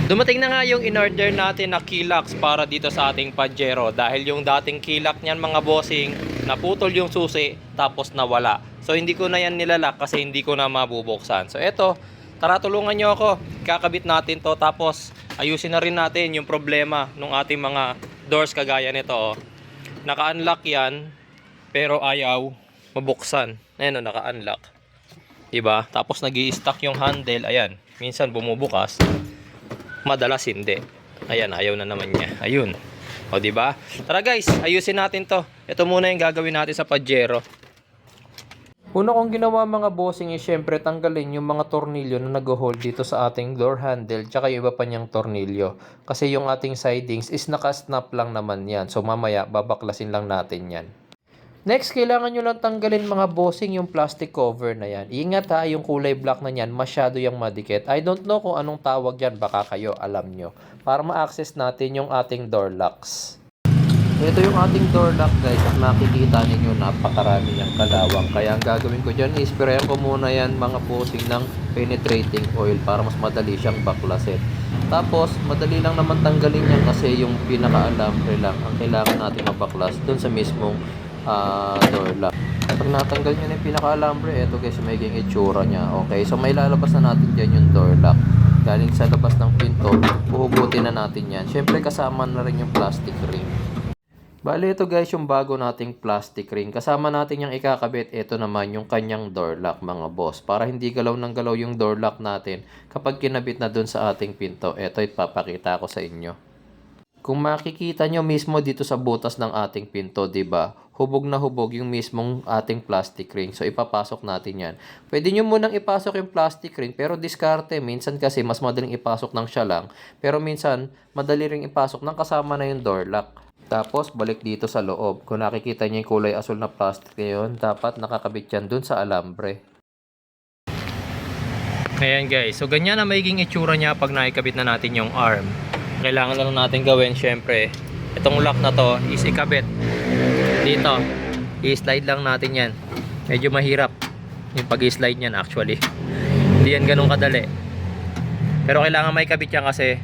Dumating na nga yung in-order natin na keylocks para dito sa ating Pajero. Dahil yung dating keylock niyan mga bossing, naputol yung susi tapos nawala. So hindi ko na yan nilalak kasi hindi ko na mabubuksan. So eto, tara tulungan nyo ako. Kakabit natin to tapos ayusin na rin natin yung problema ng ating mga doors kagaya nito. Oh. Naka-unlock yan pero ayaw mabuksan. Ayan o, naka-unlock. Diba? Tapos nag-i-stuck yung handle. Ayan, minsan bumubukas. Madalas hindi. Ayan, ayaw na naman niya. Ayun. O, diba? Tara guys, ayusin natin to. Ito muna yung gagawin natin sa Pajero. Una kong ginawa mga bossing is syempre tanggalin yung mga tornilyo na nag-hold dito sa ating door handle tsaka yung iba pa niyang tornilyo. Kasi yung ating sidings is naka-snap lang naman yan. So mamaya babaklasin lang natin yan. Next, kailangan nyo lang tanggalin mga bossing yung plastic cover na yan. Ingat ha, yung kulay black na yan, masyado yung madikit. I don't know kung anong tawag yan, baka kayo alam nyo. Para ma-access natin yung ating door locks. Ito yung ating door lock guys, at makikita ninyo napakarami yung kalawang. Kaya ang gagawin ko dyan, isprayan ko muna yan mga bossing ng penetrating oil para mas madali siyang baklasin. Tapos, madali lang naman tanggalin yan kasi yung pinaka-alambre lang ang kailangan natin mabaklas dun sa mismong door lock. Pag natanggal nyo na yung pinaka-alambre, ito guys, magiging itsura nya. Okay, so may lalabas na natin dyan yung door lock. Galing sa labas ng pinto, uhugutin na natin yan. Siyempre kasama na rin yung plastic ring. Bali ito guys yung bago nating plastic ring. Kasama natin yung ikakabit. Ito naman yung kanyang door lock mga boss. Para hindi galaw ng galaw yung door lock natin kapag kinabit na dun sa ating pinto. Ito ipapakita ko sa inyo. Kung makikita nyo mismo dito sa butas ng ating pinto, diba? Hubog na hubog yung mismong ating plastic ring. So, ipapasok natin yan. Pwede nyo munang ipasok yung plastic ring, pero diskarte. Minsan kasi, mas madaling ipasok ng siya lang. Pero minsan, madali ring ipasok ng kasama na yung door lock. Tapos, balik dito sa loob. Kung nakikita nyo yung kulay asul na plastic na yun, dapat nakakabit yan dun sa alambre. Ayan guys. So, ganyan na magiging itsura niya pag nakikabit na natin yung arm. Kailangan lang natin gawin syempre itong lock na to is ikabit dito, i-slide lang natin yan. Medyo mahirap yung pag-i-slide nyan actually, hindi yan ganun kadali, pero kailangan may kabit yan kasi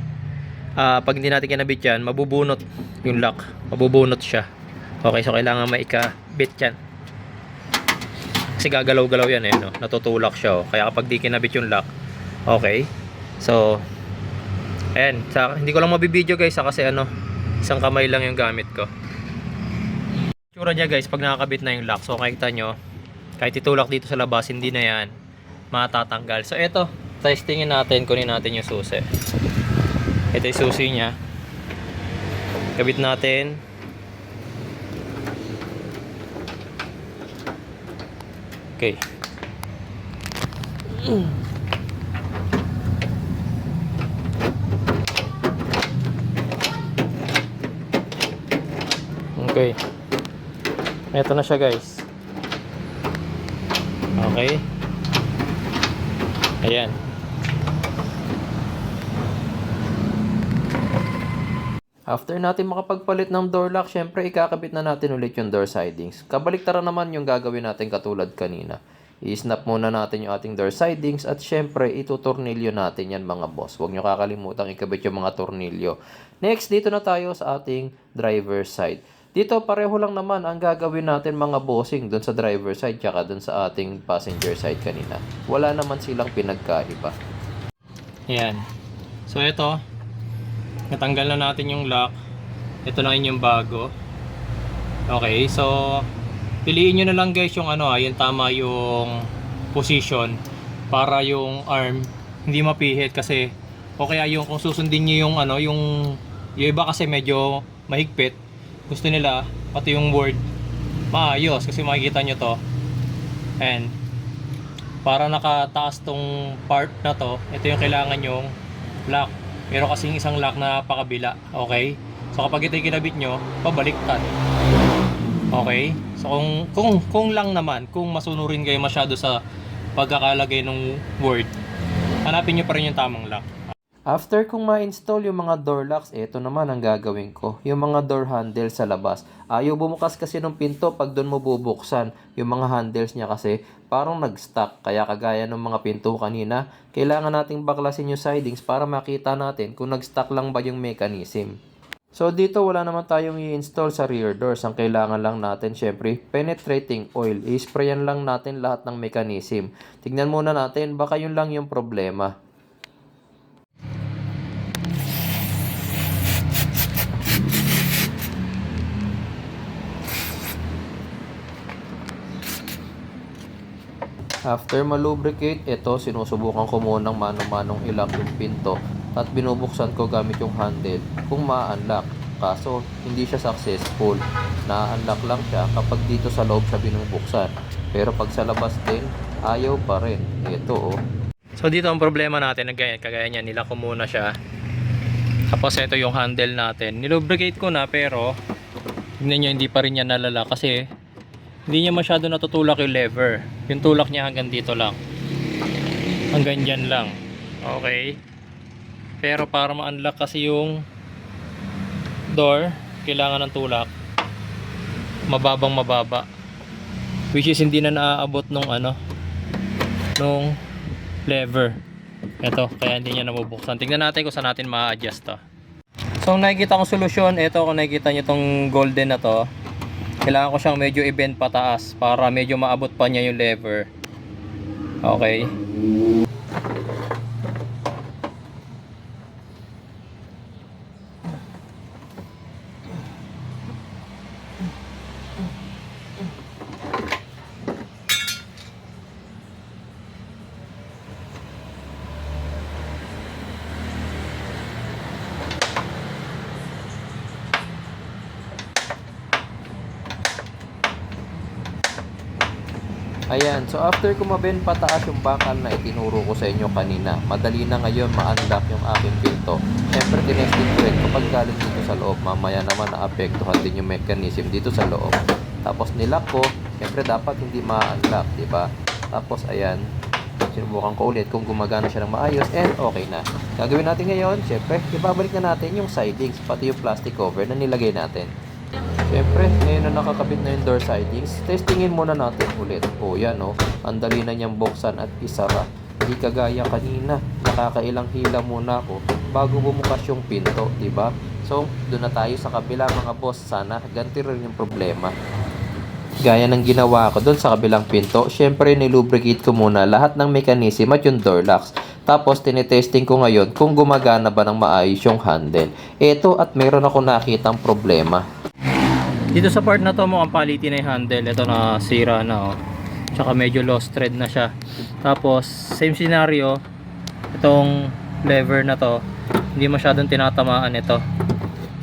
pag hindi natin kinabit yan mabubunot yung lock, mabubunot siya. Okay, so kailangan may ikabit yan kasi gagalaw-galaw yan no? Natutulak siya kaya kapag di kinabit yung lock, okay, so ayan, hindi ko lang mabibideo guys kasi isang kamay lang yung gamit ko. Tsura niya guys pag nakakabit na yung lock. So makikita nyo, kahit itulak dito sa labas, hindi na yan matatanggal. So eto, testingin natin, kunin natin yung susi. Ito yung susi niya. Kabit natin. Okay. Okay. Ito na siya guys. Okay. Ayan. After natin makapagpalit ng door lock, syempre ikakabit na natin ulit yung door sidings. Kabaliktaran naman yung gagawin natin katulad kanina. I-snap muna natin yung ating door sidings at syempre itutornilyo natin yan mga boss. Huwag nyo kakalimutan ikabit yung mga tornilyo. Next, dito na tayo sa ating driver side. Dito pareho lang naman ang gagawin natin mga bossing dun sa driver side tsaka dun sa ating passenger side kanina. Wala naman silang pinagkaiba. Ayan. So ito, natanggal na natin yung lock. Ito na yung bago. Okay, so piliin nyo na lang guys yung yung tama yung position para yung arm hindi mapihit kasi o kaya yung kung susundin nyo yung yung iba kasi medyo mahigpit. Gusto nila pati yung board maayos kasi makikita nyo to, and para nakataas tong part na to, ito yung kailangan yung lock. Meron kasing isang lock na pakabila. Okay, so kapag ito yung kinabit nyo, pabaliktad. Okay, so kung lang naman, kung masunurin kayo masyado sa pagkakalagay ng board, hanapin nyo pa rin yung tamang lock. After kong ma-install yung mga door locks, ito naman ang gagawin ko. Yung mga door handle sa labas. Ayaw bumukas kasi ng pinto pag doon mo bubuksan. Yung mga handles niya kasi parang nag-stuck. Kaya kagaya ng mga pinto kanina, kailangan nating baklasin yung sidings para makita natin kung nag-stuck lang ba yung mechanism. So dito wala naman tayong i-install sa rear doors. Ang kailangan lang natin syempre penetrating oil. I-sprayan lang natin lahat ng mechanism. Tignan muna natin baka yun lang yung problema. After malubricate, ito sinusubukan ko munang mano-manong i-lock yung pinto at binubuksan ko gamit yung handle kung ma-unlock. Kaso hindi siya successful. Na-unlock lang siya kapag dito sa loob siya binubuksan. Pero pag sa labas din, ayaw pa rin. Ito oh. So dito ang problema natin, kagaya niya, nila ko muna siya. Tapos ito yung handle natin. Nilubricate ko na pero tignan nyo, hindi pa rin niya nalala kasi hindi niya masyado natutulak yung lever. Yung tulak niya hanggang dito lang. Hanggang dyan lang. Okay. Pero para ma-unlock kasi yung door, kailangan ng tulak. Mababang mababa. Which is hindi na naaabot nung nung lever. Ito, kaya hindi niya nabubuksan. Tingnan natin kung saan natin ma-adjust to. So nakikita kong solusyon, ito kung nakikita niyo tong golden na to. Kailangan ko siyang medyo i-bend pataas para medyo maabot pa niya yung lever. Okay. Ayan, so after ko mabend pataas yung bakal na itinuro ko sa inyo kanina, madali na ngayon ma-unlock yung aking pinto. Siyempre, tinesting ko rin kapag galing dito sa loob, mamaya naman naapektuhan din yung mechanism dito sa loob. Tapos nilock ko, siyempre dapat hindi ma-unlock, diba? Tapos ayan, sinubukan ko ulit kung gumagana siya ng maayos and okay na. Gagawin natin ngayon, siyempre, ibabalik na natin yung sidings, pati yung plastic cover na nilagay natin. Siyempre, ngayon na nakakabit na yung door sidings, testingin muna natin ulit. O yan o, ang dali na niyang buksan at isara. Hindi kagaya kanina, nakakailang hila muna ako bago bumukas yung pinto, diba? So, doon na tayo sa kabila mga boss. Sana ganti rin yung problema. Gaya ng ginawa ko doon sa kabilang pinto, siyempre nilubricate ko muna lahat ng mechanism at yung door locks. Tapos tinetesting ko ngayon kung gumagana ba ng maayos yung handle. Ito at meron ako nakitang problema. Dito sa part na to mukhang paliti na yung handle. Ito na sira na oh. Tsaka medyo lost thread na siya. Tapos same scenario, itong lever na to hindi masyadong tinatamaan ito.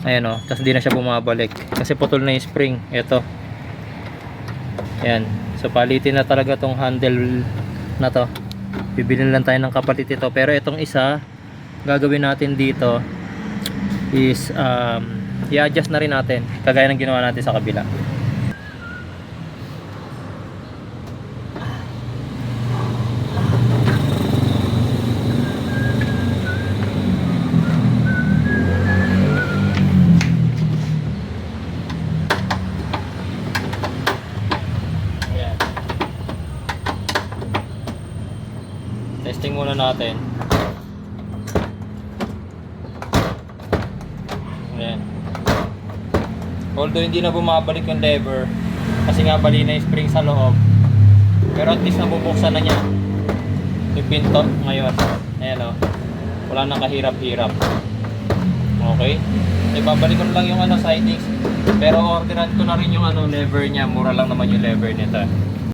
Ayan oh, tapos hindi na siya bumabalik kasi putol na yung spring. Ito. Ayan. So palitin na talaga tong handle na to. Bibilin lang tayo ng kapalit ito. Pero itong isa gagawin natin dito is i-adjust na rin natin kagaya ng ginawa natin sa kabila. Ayan. Testing muna natin. Ayan. Although hindi na bumabalik yung lever kasi nga bali na yung spring sa loob, pero at least nabubuksan na niya yung pinto ngayon. Ayan o, wala nang kahirap-hirap. Okay, ibabalik ko lang yung sidings, pero orderan ko na rin yung lever niya. Mura lang naman yung lever nito.